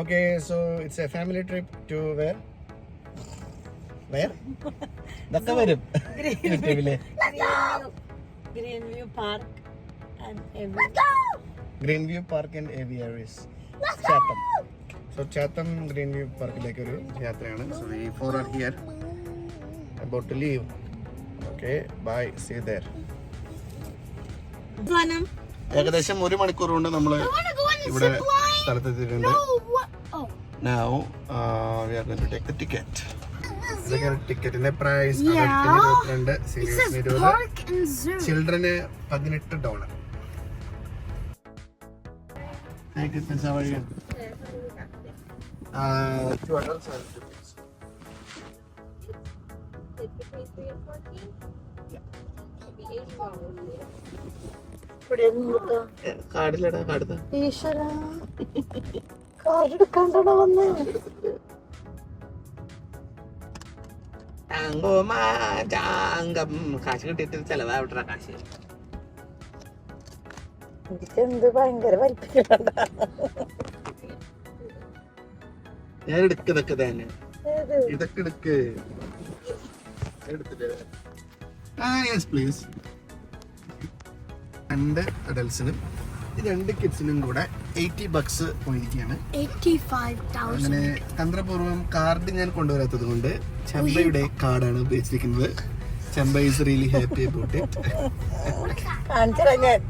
Okay, so it's a family trip to where? Where? That's വരും. Greenview Park and Greenview Park and Aviaries. Chatham. So Chatham Greenview Parkിലേക്ക് ഒരു യാത്രയാണ്. So we four are here about to leave. Okay, bye. See you there. ഏകദേശം 1 മണിക്കൂർ കൊണ്ട് നമ്മൾ ഇവിടെ സ്ഥലത്തെത്തിയിട്ടുണ്ട്. Now we are going to take the ticket. ഇതൊക്കെയാണ് ടിക്കറ്റിന്റെ price. അഡൽട്ടിന് 22, സീനിയേഴ്സിന് 20, ചിൽഡ്രന് $18. Two adults and 2 kids. കാർഡിലടാ കാർഡ് എടുക്കാണ്ടോ വന്ന് കാശ് കിട്ടിയിട്ട് ചെലവാവിട്ട കാശ്. എന്ത് ഭയങ്കര വലിപ്പിക്കണ്ട. ഞാൻ എടുക്ക് ഇതൊക്കെ തന്നെ ഇതൊക്കെ എടുക്ക് എടുത്തില്ലേ? Yes please. 2 അഡൽസിനും 2 കിഡ്സിനും കൂടെ $80 പോയിരിക്കുകയാണ്. അങ്ങനെ തന്ത്രപൂർവ്വം കാർഡ് ഞാൻ കൊണ്ടുവരാത്തത് കൊണ്ട് ചെമ്പയുടെ കാർഡാണ് ഉപയോഗിച്ചിരിക്കുന്നത്. Chemba is really happy about it.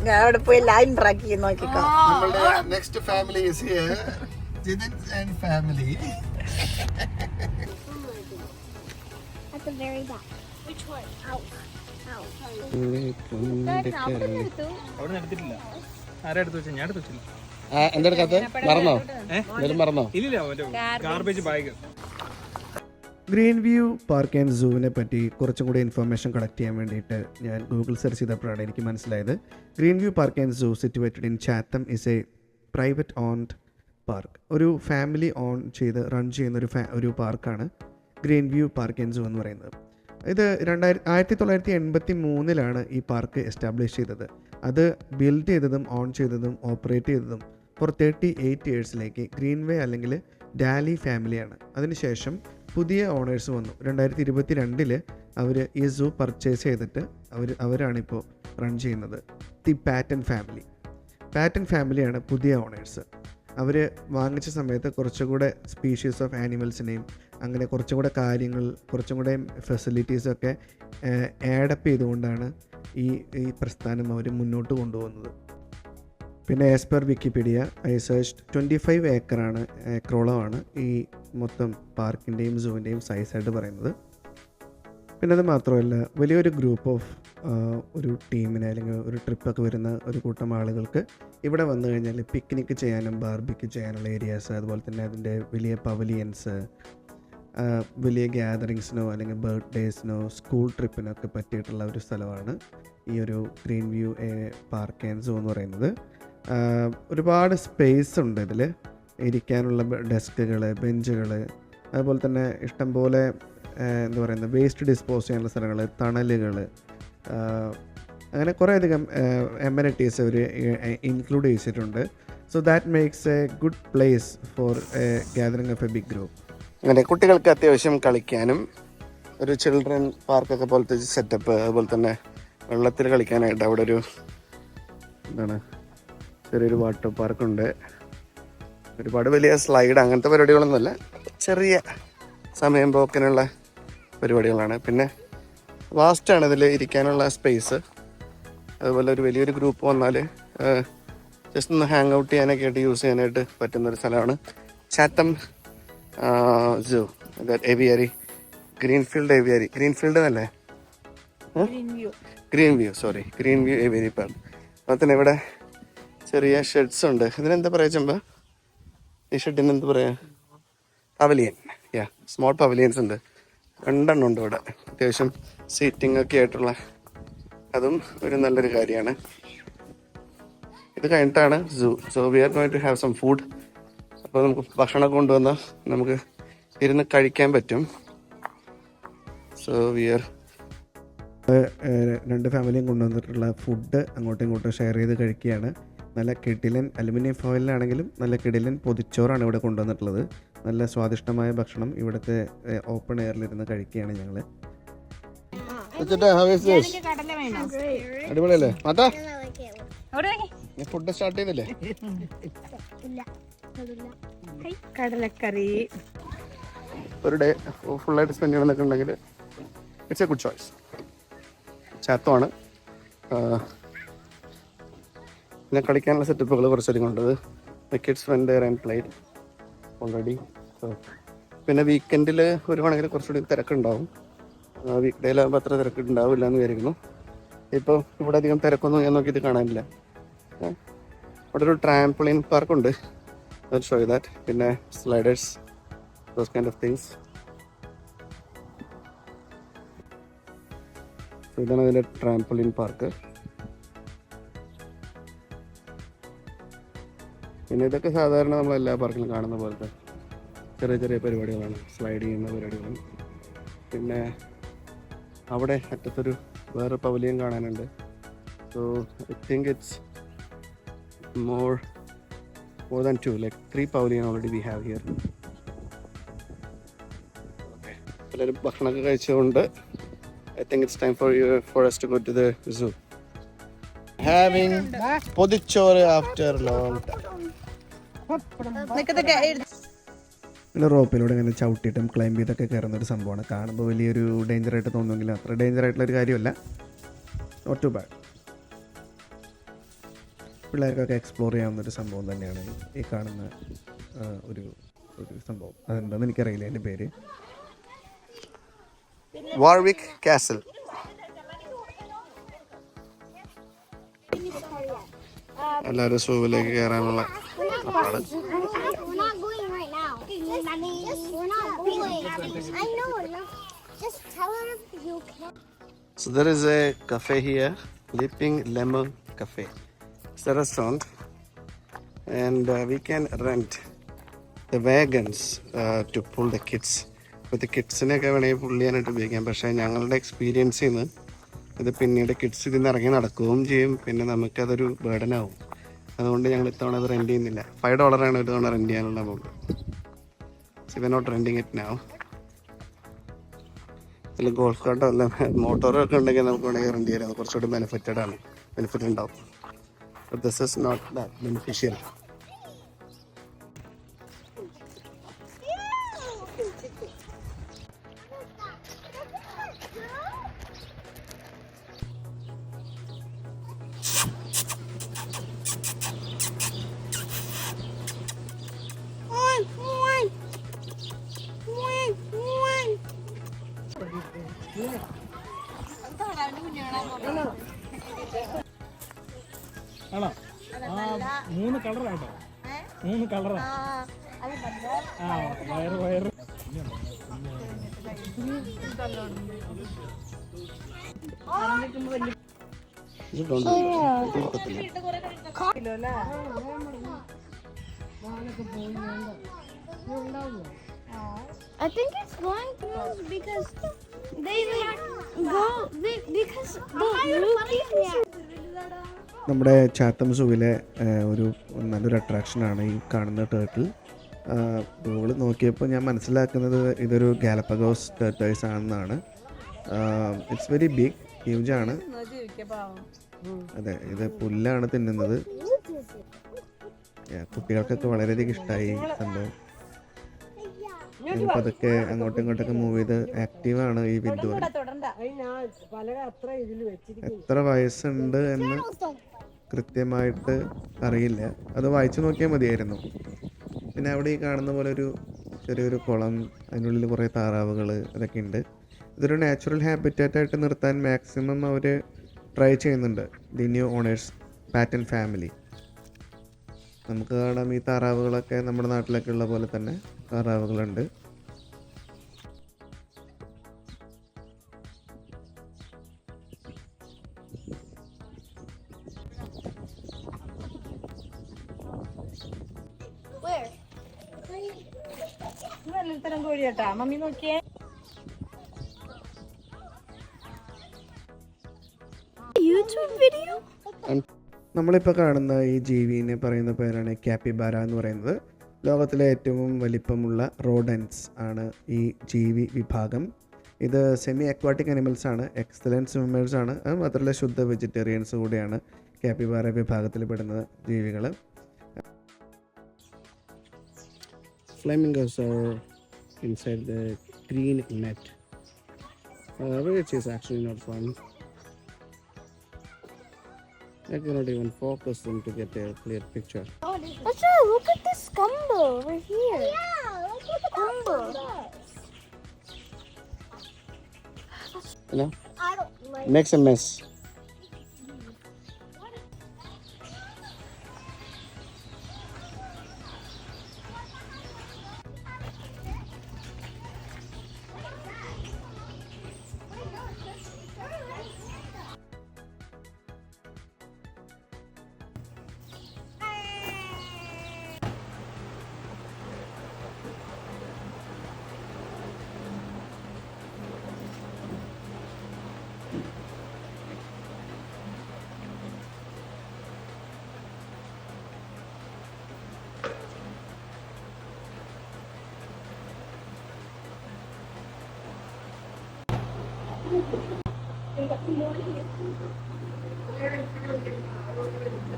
ഞാൻ അവിടെ പോയി ലൈൻ ട്രാക്ക് നോക്കിക്കോ. നമ്മളുടെ next family is here. Jithin and family. At the very back. Which one? Out. എന്തെടുക്കാത്ത മറന്നോ? മറന്നോ? ഗ്രീൻ വ്യൂ പാർക്ക് ആൻഡ് സൂവിനെ പറ്റി കുറച്ചും കൂടി ഇൻഫർമേഷൻ കളക്ട് ചെയ്യാൻ വേണ്ടിയിട്ട് ഞാൻ ഗൂഗിൾ സെർച്ച് ചെയ്തപ്പോഴാണ് എനിക്ക് മനസ്സിലായത്. Green View Park and Zoo situated in Chatham is a private owned park. ഒരു ഫാമിലി ഓൺ ചെയ്ത് റൺ ചെയ്യുന്ന ഒരു പാർക്കാണ് Green View Park and Zoo എന്ന് പറയുന്നത്. ഇത് 1983 ഈ പാർക്ക് എസ്റ്റാബ്ലിഷ് ചെയ്തത്. അത് ബിൽഡ് ചെയ്തതും ഓൺ ചെയ്തതും ഓപ്പറേറ്റ് ചെയ്തതും ഫോർ 38 ഇയേഴ്സിലേക്ക് ഗ്രീൻവേ അല്ലെങ്കിൽ ഡാലി ഫാമിലിയാണ്. അതിനുശേഷം പുതിയ ഓണേഴ്സ് വന്നു. 2022 അവർ ഈ സൂ പർച്ചേസ് ചെയ്തിട്ട് അവരാണിപ്പോൾ റൺ ചെയ്യുന്നത്. ദി പാറ്റൻ ഫാമിലിയാണ് പുതിയ ഓണേഴ്സ്. അവർ വാങ്ങിച്ച സമയത്ത് കുറച്ചുകൂടെ സ്പീഷീസ് ഓഫ് ആനിമൽസിനെയും അങ്ങനെ കുറച്ചും കൂടെ കാര്യങ്ങൾ കുറച്ചും കൂടെ ഫെസിലിറ്റീസൊക്കെ ആഡപ്പ് ചെയ്തുകൊണ്ടാണ് ഈ പ്രസ്ഥാനം അവർ മുന്നോട്ട് കൊണ്ടുപോകുന്നത്. പിന്നെ as per Wikipedia I searched 25 ഏക്കറോളമാണ് ഈ മൊത്തം പാർക്കിൻ്റെയും സൂവിൻ്റെയും സൈസായിട്ട് പറയുന്നത്. പിന്നെ അത് മാത്രമല്ല വലിയൊരു ഗ്രൂപ്പ് ഓഫ് ഒരു ടീമിനെ അല്ലെങ്കിൽ ഒരു ട്രിപ്പൊക്കെ വരുന്ന ഒരു കൂട്ടം ആളുകൾക്ക് ഇവിടെ വന്നു കഴിഞ്ഞാൽ പിക്നിക്ക് ചെയ്യാനും ബാർബിക്യൂ ചെയ്യാനുള്ള ഏരിയാസ്, അതുപോലെ തന്നെ അതിൻ്റെ വലിയ പവലിയൻസ്, വലിയ ഗ്യാതറിങ്സിനോ അല്ലെങ്കിൽ ബർത്ത്ഡേസിനോ സ്കൂൾ ട്രിപ്പിനൊക്കെ പറ്റിയിട്ടുള്ള ഒരു സ്ഥലമാണ് ഈ ഒരു green View Park and Zoo എന്ന് പറയുന്നത്. ഒരുപാട് സ്പേസ് ഉണ്ട് ഇതിൽ, ഇരിക്കാനുള്ള ഡെസ്കുകൾ, ബെഞ്ചുകൾ, അതുപോലെ തന്നെ ഇഷ്ടംപോലെ എന്താ പറയുന്നത് വേസ്റ്റ് ഡിസ്പോസ് ചെയ്യാനുള്ള സ്ഥലങ്ങൾ, തണലുകൾ, അങ്ങനെ കുറേയധികം എമനിറ്റീസ് അവർ ഇൻക്ലൂഡ് ചെയ്തിട്ടുണ്ട്. So that makes a good place for gathering of a big group. അങ്ങനെ കുട്ടികൾക്ക് അത്യാവശ്യം കളിക്കാനും ഒരു ചിൽഡ്രൻ പാർക്കൊക്കെ പോലത്തെ സെറ്റപ്പ്, അതുപോലെ തന്നെ വെള്ളത്തിൽ കളിക്കാനായിട്ട് അവിടെ ഒരു ചെറിയൊരു വാട്ടർ പാർക്കുണ്ട്. ഒരുപാട് വലിയ സ്ലൈഡ് അങ്ങനത്തെ പരിപാടികളൊന്നുമല്ല, ചെറിയ സമയം പോക്കിനുള്ള പരിപാടികളാണ്. പിന്നെ വാസ്റ്റാണ് ഇതിൽ ഇരിക്കാനുള്ള സ്പേസ്. അതുപോലെ ഒരു വലിയൊരു ഗ്രൂപ്പ് വന്നാൽ ജസ്റ്റ് ഒന്ന് ഹാങ് ഔട്ട് ചെയ്യാനൊക്കെ ആയിട്ട് യൂസ് ചെയ്യാനായിട്ട് പറ്റുന്നൊരു സ്ഥലമാണ് ചാത്തം സൂ. ഏവിയറി, ഗ്രീൻഫീൽഡ് എന്നല്ലേ? Green view aviary park. അതുപോലെ തന്നെ ഇവിടെ ചെറിയ ഷെഡ്സ് ഉണ്ട്. ഇതിനെന്താ പറയുക ചെമ്പ? ഈ ഷെഡിന് എന്താ പറയുക? പവലിയൻ. സ്മോൾ പവലിയൻസ് ഉണ്ട്, 2 എണ്ണം ഉണ്ട് ഇവിടെ. അത്യാവശ്യം സീറ്റിംഗ് ഒക്കെ ആയിട്ടുള്ള, അതും ഒരു നല്ലൊരു കാര്യമാണ്. ഇത് കഴിഞ്ഞിട്ടാണ് zoo. So we are going to have some food. അപ്പോൾ നമുക്ക് ഭക്ഷണമൊക്കെ കൊണ്ടുവന്നാൽ നമുക്ക് ഇരുന്ന് കഴിക്കാൻ പറ്റും. സോ വി ആർ 2 ഫാമിലിയും കൊണ്ടുവന്നിട്ടുള്ള ഫുഡ് അങ്ങോട്ടും ഇങ്ങോട്ടും ഷെയർ ചെയ്ത് കഴിക്കുകയാണ്. നല്ല കിടിലൻ അലുമിനിയം ഫോയിലാണെങ്കിലും നല്ല കിടിലൻ പൊതിച്ചോറാണ് ഇവിടെ കൊണ്ടുവന്നിട്ടുള്ളത്. നല്ല സ്വാദിഷ്ടമായ ഭക്ഷണം ഇവിടുത്തെ ഓപ്പൺ എയറിലിരുന്ന് കഴിക്കുകയാണ് ഞങ്ങൾ. അടിപൊളിയല്ലേ മാതാ? ഫുഡ് സ്റ്റാർട്ട് ചെയ്തില്ലേ? കടലക്കറി ഒരു ഡേ ഫുള്ളായിട്ട് സ്പെൻഡ് ചെയ്യണമെന്നൊക്കെ ഉണ്ടെങ്കിൽ ഇറ്റ്സ് എ ഗുഡ് ചോയ്സ്. ചാത്തമാണ്. പിന്നെ കളിക്കാനുള്ള സെറ്റപ്പുകൾ കുറച്ചധികം ഉണ്ട്. Kids went there and played already. പിന്നെ വീക്കെൻഡിൽ ഒരു കണക്കിന് കുറച്ചുകൂടി തിരക്കുണ്ടാവും. വീക്ക് ഡേയിലാകുമ്പോൾ അത്ര തിരക്ക് ഉണ്ടാവില്ല എന്ന് വിചാരിക്കുന്നു. ഇപ്പോൾ ഇവിടെ അധികം തിരക്കൊന്നും ഞാൻ നോക്കിയിട്ട് കാണാനില്ല. അവിടെ ഒരു ട്രാംപ്ലിൻ പാർക്കുണ്ട്, ഷോ ദാറ്റ്. പിന്നെ sliders, those kind of things. ഇതാണ് അതിൻ്റെ ട്രാംപ്ലിൻ പാർക്ക്. പിന്നെ ഇതൊക്കെ സാധാരണ നമ്മൾ എല്ലാ പാർക്കിലും കാണുന്ന പോലത്തെ ചെറിയ ചെറിയ പരിപാടികളാണ്, സ്ലൈഡ് ചെയ്യുന്ന പരിപാടികളും. പിന്നെ അവിടെ അറ്റത്തൊരു വേറെ പവലിയൻ കാണാനുണ്ട്. So I think it's more than 2, like 3 pavilion already we have here. Okay, എല്ലാവരും ഭക്ഷണമൊക്കെ കഴിച്ചുകൊണ്ട് I think it's time for us to go to the zoo. Having പൊതിച്ചോറ് after long time. പിന്നെ റോപ്പിലൂടെ ഇങ്ങനെ ചവിട്ടിയിട്ടും ക്ലൈംബ് ചെയ്തൊക്കെ കയറുന്ന ഒരു സംഭവമാണ്. കാണുമ്പോൾ വലിയൊരു ഡേഞ്ചറായിട്ട് തോന്നുമെങ്കിലും അത്ര ഡേഞ്ചർ ആയിട്ടുള്ളൊരു കാര്യമല്ല. Not too bad. പിള്ളേർക്കൊക്കെ എക്സ്പ്ലോർ ചെയ്യാവുന്നൊരു സംഭവം തന്നെയാണ് ഈ കാണുന്ന ഒരു സംഭവം. അതെന്താണെന്ന് എനിക്കറിയില്ല എൻ്റെ പേര്. Warwick castle. എല്ലാവരും സൂവിലേക്ക് കയറാനുള്ള We're not going right now. We're not going. I know. Just tell her if you can. So there is a cafe here, Leaping Lemon Cafe. It's a restaurant, and we can rent the wagons to pull the kids. അപ്പോൾ ഇത് കിഡ്സിനെയൊക്കെ വേണമെങ്കിൽ പുള്ളി ചെയ്യാനായിട്ട് ഉപയോഗിക്കാം. പക്ഷേ ഞങ്ങളുടെ എക്സ്പീരിയൻസിൽ നിന്ന് ഇത് പിന്നീട് കിഡ്സ് ഇതിൽ നിന്ന് ഇറങ്ങി നടക്കുകയും ചെയ്യും. പിന്നെ നമുക്കതൊരു ബേർഡനാവും. അതുകൊണ്ട് ഞങ്ങൾ ഇത്തവണ അത് റെൻറ്റ് ചെയ്യുന്നില്ല. $5 ഒരു തവണ റെൻറ്റ് ചെയ്യാനുള്ള amount. So we are not renting it now. അതിൽ ഗോൾഫ് കാർട്ടോ അല്ല മോട്ടോറോ ഒക്കെ ഉണ്ടെങ്കിൽ നമുക്ക് വേണമെങ്കിൽ റെൻറ്റ് ചെയ്യാം. അത് കുറച്ചുകൂടി ബെനിഫിറ്റ് ഉണ്ടാവും. But this is not that beneficial. ആണോ? 3 കളറാട്ടോ. 3 കളറാ. വയറ് I think it's going to because they like go because നമ്മുടെ ചാത്തം സൂവിലെ ഒരു നല്ലൊരു അട്രാക്ഷനാണ് ഈ കാണുന്ന ടേർട്ടിൽ. ഗൂഗിൾ നോക്കിയപ്പോൾ ഞാൻ മനസ്സിലാക്കുന്നത് ഇതൊരു ഗാലപ്പഗോസ് ടേർട്ടേഴ്സ് ആണെന്നാണ്. ഇറ്റ്സ് വെരി ബിഗ്, ഹ്യൂജ് ആണ്. അതെ, ഇത് പുല്ലാണ് തിന്നുന്നത്. കുട്ടികൾക്കൊക്കെ വളരെയധികം ഇഷ്ടമായി സംഭവം. പതുക്കെ അങ്ങോട്ടും ഇങ്ങോട്ടൊക്കെ മൂവ് ചെയ്ത് ആക്റ്റീവാണ് ഈ വിദ്വാൻ. എത്ര വയസ്സുണ്ട് എന്ന് കൃത്യമായിട്ട് അറിയില്ല. അത് വായിച്ചു നോക്കിയാൽ മതിയായിരുന്നു. പിന്നെ അവിടെ ഈ കാണുന്ന പോലെ ഒരു ചെറിയൊരു കുളം, അതിനുള്ളിൽ കുറേ താറാവുകൾ അതൊക്കെ ഉണ്ട്. ഇതൊരു നാച്ചുറൽ ഹാബിറ്റാറ്റായിട്ട് നിർത്താൻ മാക്സിമം അവർ ട്രൈ ചെയ്യുന്നുണ്ട്. ദി ന്യൂ ഓണേഴ്സ് പാറ്റൻ ഫാമിലി. നമുക്ക് കാണാം ഈ താറാവുകളൊക്കെ നമ്മുടെ നാട്ടിലൊക്കെ ഉള്ള പോലെ തന്നെ താറാവുകളുണ്ട്. തരം കോഴിയാട്ടാ മമ്മി നോക്കിയേ. YouTube video? നമ്മളിപ്പോൾ കാണുന്ന ഈ ജീവിനെ പറയുന്ന പേരാണ് ക്യാപ്പിബാര എന്ന് പറയുന്നത്. ലോകത്തിലെ ഏറ്റവും വലിപ്പമുള്ള റോഡൻസ് ആണ് ഈ ജീവി വിഭാഗം. ഇത് സെമി അക്വാട്ടിക് അനിമൽസ് ആണ്, എക്സലൻറ്റ് സ്വിമ്മേഴ്സ് ആണ്, അത് മാത്രമല്ല ശുദ്ധ വെജിറ്റേറിയൻസ് കൂടിയാണ് ക്യാപ്പിബാര വിഭാഗത്തിൽ പെടുന്ന ജീവികൾ. Flamingos are inside the green net, which is actually not fun. I cannot even focus them to get a clear picture. Achha, look at this scumber over here. Yeah, look at the scumber. You know, I don't like makes a mess.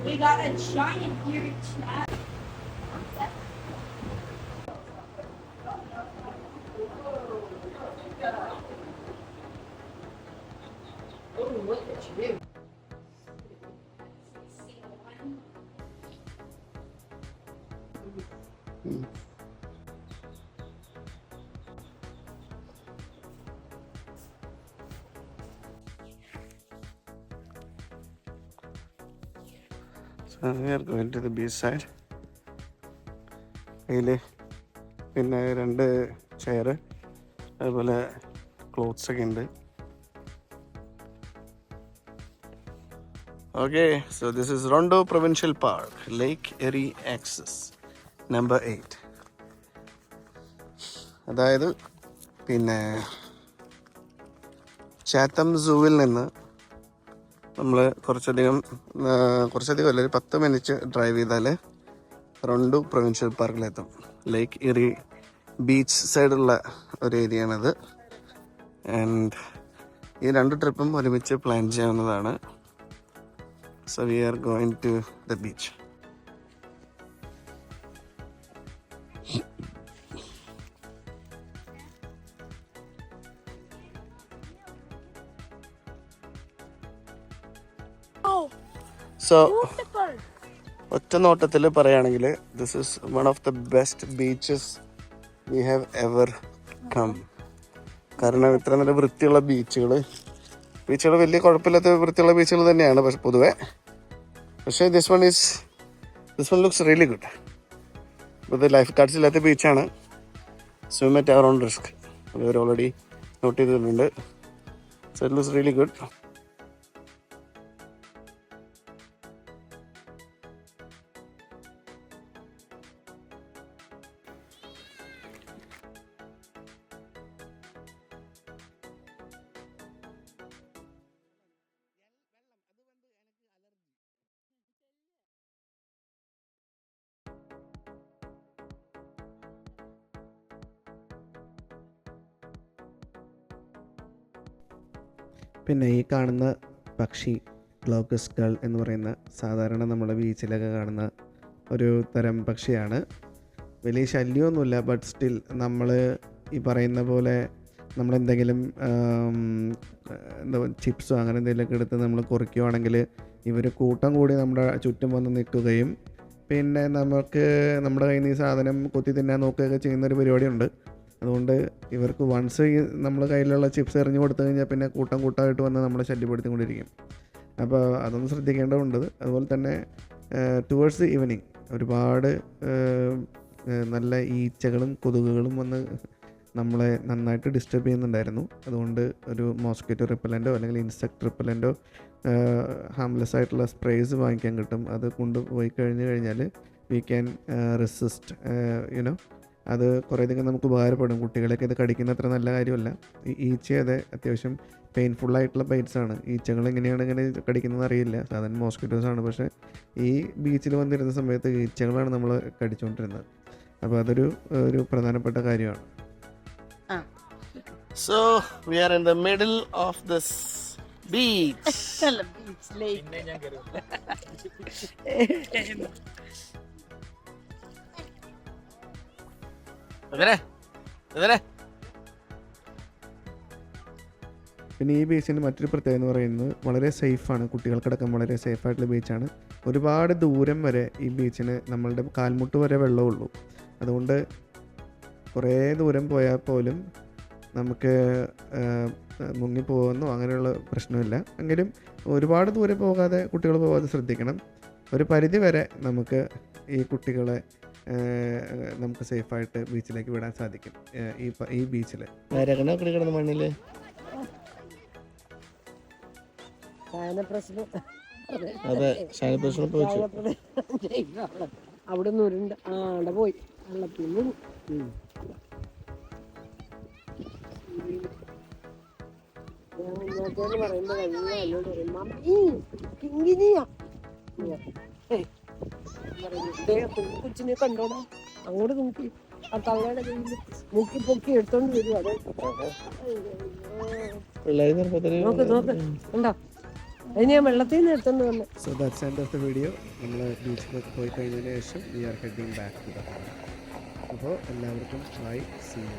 We got a giant eared cat. So we are going to the beach side. അതിൽ പിന്നെ 2 chair, അതുപോലെ clothes ഒക്കെ ഉണ്ട്. Okay, so this is Rondo Provincial Park, Lake Erie Access, number 8. അതായത് പിന്നെ Chatham സൂവിൽ നിന്ന് നമ്മൾ കുറച്ചധികം അല്ല, ഒരു 10 മിനിറ്റ് ഡ്രൈവ് ചെയ്താൽ റോണ്ടോ പ്രൊവിൻഷ്യൽ പാർക്കിലെത്തും. ലേക്ക് ഇറി ബീച്ച് സൈഡുള്ള ഒരു ഏരിയയാണത്. ആൻഡ് ഈ 2 ട്രിപ്പും ഒരുമിച്ച് പ്ലാൻ ചെയ്യാവുന്നതാണ്. So we are going to the beach. So ഒറ്റ നോട്ടത്തിൽ പറയുകയാണെങ്കിൽ this is one of the best beaches we have ever come. കാരണം ഇത്ര നല്ല വൃത്തിയുള്ള ബീച്ചുകൾ വലിയ കുഴപ്പമില്ലാത്ത വൃത്തിയുള്ള ബീച്ചുകൾ തന്നെയാണ് പക്ഷെ പൊതുവെ. പക്ഷേ this one looks really good. ഇത് ലൈഫ് ഗാർഡ്സ് ഇല്ലാത്ത ബീച്ചാണ്. Swim at our own risk അവർ ഓൾറെഡി നോട്ട് ചെയ്തിട്ടുണ്ട്. So it looks really good. പിന്നെ ഈ കാണുന്ന പക്ഷി ഗ്ലോക്കസ് ഗൾ എന്ന് പറയുന്ന സാധാരണ നമ്മുടെ ബീച്ചിലൊക്കെ കാണുന്ന ഒരു തരം പക്ഷിയാണ്. വലിയ ശല്യമൊന്നുമില്ല, ബട്ട് സ്റ്റിൽ നമ്മൾ ഈ പറയുന്ന പോലെ നമ്മളെന്തെങ്കിലും എന്താ ചിപ്സോ അങ്ങനെ എന്തെങ്കിലുമൊക്കെ എടുത്ത് നമ്മൾ കുറിക്കുകയാണെങ്കിൽ ഇവർ കൂട്ടം കൂടി നമ്മുടെ ചുറ്റും വന്ന് നിൽക്കുകയും പിന്നെ നമുക്ക് നമ്മുടെ കയ്യിൽ നിന്ന് ഈ സാധനം കൊത്തി തിന്നാൻ നോക്കുകയൊക്കെ ചെയ്യുന്നൊരു പരിപാടിയുണ്ട്. അതുകൊണ്ട് ഇവർക്ക് വൺസ് നമ്മൾ കയ്യിലുള്ള ചിപ്സ് എറിഞ്ഞു കൊടുത്തു കഴിഞ്ഞാൽ പിന്നെ കൂട്ടമായിട്ട് വന്ന് നമ്മളെ ശല്യപ്പെടുത്തിക്കൊണ്ടിരിക്കും. അപ്പോൾ അതൊന്ന് ശ്രദ്ധിക്കേണ്ടതുണ്ട്. അതുപോലെ തന്നെ ടുവേർഡ്സ് ഈവനിങ് ഒരുപാട് നല്ല ഈച്ചകളും കൊതുകുകളും വന്ന് നമ്മളെ നന്നായിട്ട് ഡിസ്റ്റർബ് ചെയ്യുന്നുണ്ടായിരുന്നു. അതുകൊണ്ട് ഒരു മോസ്കിറ്റോ റിപ്പലൻ്റോ അല്ലെങ്കിൽ ഇൻസെക്ട് റിപ്പലൻ്റോ ഹാംലെസ് ആയിട്ടുള്ള സ്പ്രേസ് വാങ്ങിക്കാൻ കിട്ടും. അത് കൊണ്ടുപോയി കഴിഞ്ഞാൽ വി ക്യാൻ റെസിസ്റ്റ് യുനോ അത് കുറേയധികം നമുക്ക് ഉപകാരപ്പെടും. കുട്ടികളൊക്കെ ഇത് കടിക്കുന്ന അത്ര നല്ല കാര്യമല്ല. ഈ ഈച്ച അതെ അത്യാവശ്യം പെയിൻഫുള്ളായിട്ടുള്ള ബൈറ്റ്സാണ്. ഈച്ചകൾ എങ്ങനെയാണ് ഇങ്ങനെ കടിക്കുന്നത് അറിയില്ല. സാധാരണ മോസ്കിറ്റോസാണ്. പക്ഷേ ഈ ബീച്ചിൽ വന്നിരുന്ന സമയത്ത് ഈച്ചകളാണ് നമ്മൾ കടിച്ചുകൊണ്ടിരുന്നത്. അപ്പോൾ അതൊരു പ്രധാനപ്പെട്ട കാര്യമാണ്. So we are in the middle of this beach. പിന്നെ ഞാൻ കയറും. ഇതരെ പിന്നെ ഈ ബീച്ചിൻ്റെ മറ്റൊരു പ്രത്യേകത എന്ന് പറയുന്നത് വളരെ സേഫാണ്. കുട്ടികൾക്കടക്കം വളരെ സേഫായിട്ടുള്ള ബീച്ചാണ്. ഒരുപാട് ദൂരം വരെ ഈ ബീച്ചിന് നമ്മളുടെ കാൽമുട്ട് വരെ വെള്ളമുള്ളൂ. അതുകൊണ്ട് കുറേ ദൂരം പോയാൽ പോലും നമുക്ക് മുങ്ങിപ്പോകുന്നോ അങ്ങനെയുള്ള പ്രശ്നമില്ല. എങ്കിലും ഒരുപാട് ദൂരെ പോകാതെ കുട്ടികൾ പോകാതെ ശ്രദ്ധിക്കണം. ഒരു പരിധി വരെ നമുക്ക് ഈ കുട്ടികളെ നമുക്ക് സേഫായിട്ട് ബീച്ചിലേക്ക് വിടാൻ സാധിക്കും. ഈ ബീച്ചിൽ കിടക്കുന്ന മണ്ണില് അതെ ഷാനപ്രശ്നം അവിടെ നിന്ന് ഉരുണ്ട് അവിടെ പോയി വെള്ളത്തിൽ പറയുമ്പോ എന്നോട് പറയും മമ്മി കിങ്ങിനിയാ കൊച്ചിനെ കണ്ടോടാ അങ്ങോട്ട് നോക്കി ആ തവളയുടെ കയ്യിൽ മുക്കി പൊക്കി എടുത്തോണ്ട് വരും. അതെ നോക്ക് നോക്ക് ഉണ്ടോ അതിന് ഞാൻ വെള്ളത്തിൽ നിന്ന് എടുത്തോണ്ട് വന്നു. So that's end of the video. നമ്മൾ ബീച്ചിലൊക്കെ പോയി കഴിഞ്ഞതിന് ശേഷം we are heading back to the home. അപ്പോൾ എല്ലാവർക്കും ബൈ, സീ യു.